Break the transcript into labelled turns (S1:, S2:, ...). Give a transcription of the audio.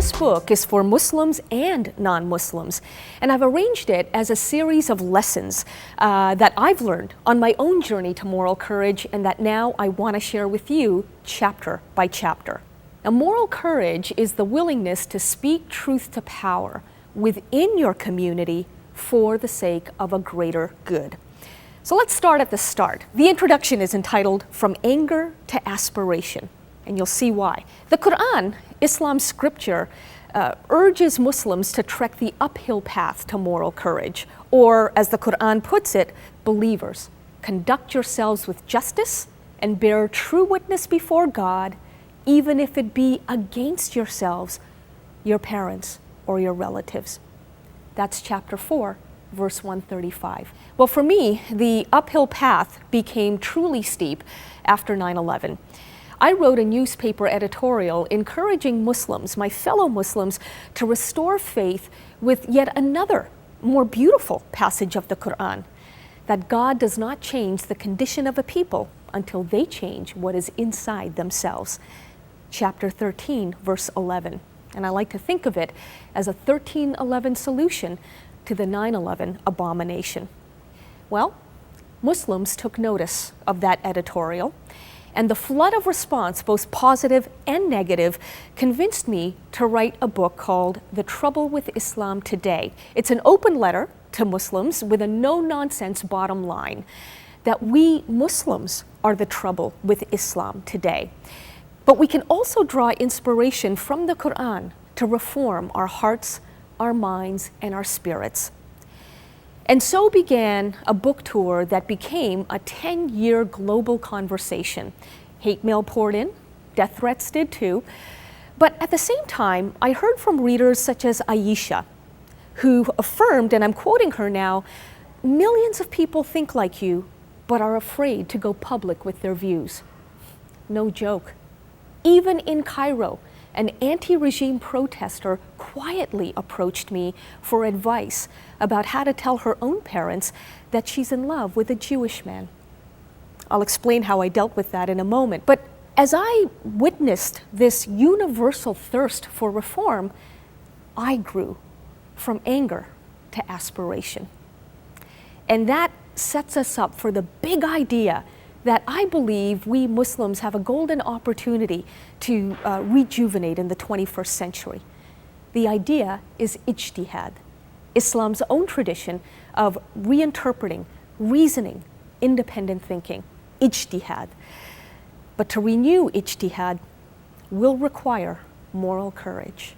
S1: This book is for Muslims and non-Muslims, and I've arranged it as a series of lessons that I've learned on my own journey to moral courage and that now I want to share with you chapter by chapter. Now, moral courage is the willingness to speak truth to power within your community for the sake of a greater good. So let's start at the start. The introduction is entitled From Anger to Aspiration, and you'll see why. The Quran, Islam's scripture, urges Muslims to trek the uphill path to moral courage, or as the Quran puts it, believers, conduct yourselves with justice and bear true witness before God, even if it be against yourselves, your parents, or your relatives. That's chapter 4, verse 135. Well, for me, the uphill path became truly steep after 9/11. I wrote a newspaper editorial encouraging Muslims, my fellow Muslims, to restore faith with yet another, more beautiful passage of the Quran, that God does not change the condition of a people until they change what is inside themselves. Chapter 13, verse 11. And I like to think of it as a 1311 solution to the 9/11 abomination. Well, Muslims took notice of that editorial, and the flood of response, both positive and negative, convinced me to write a book called The Trouble with Islam Today. It's an open letter to Muslims with a no-nonsense bottom line, that we Muslims are the trouble with Islam today. But we can also draw inspiration from the Quran to reform our hearts, our minds, and our spirits. And so began a book tour that became a 10-year global conversation. Hate mail poured in, death threats did too. But at the same time, I heard from readers such as Aisha, who affirmed, and I'm quoting her now, "Millions of people think like you, but are afraid to go public with their views." No joke. Even in Cairo, an anti-regime protester quietly approached me for advice about how to tell her own parents that she's in love with a Jewish man. I'll explain how I dealt with that in a moment. But as I witnessed this universal thirst for reform, I grew from anger to aspiration. And that sets us up for the big idea that I believe we Muslims have a golden opportunity to rejuvenate in the 21st century. The idea is ijtihad, Islam's own tradition of reinterpreting, reasoning, independent thinking, ijtihad. But to renew ijtihad will require moral courage.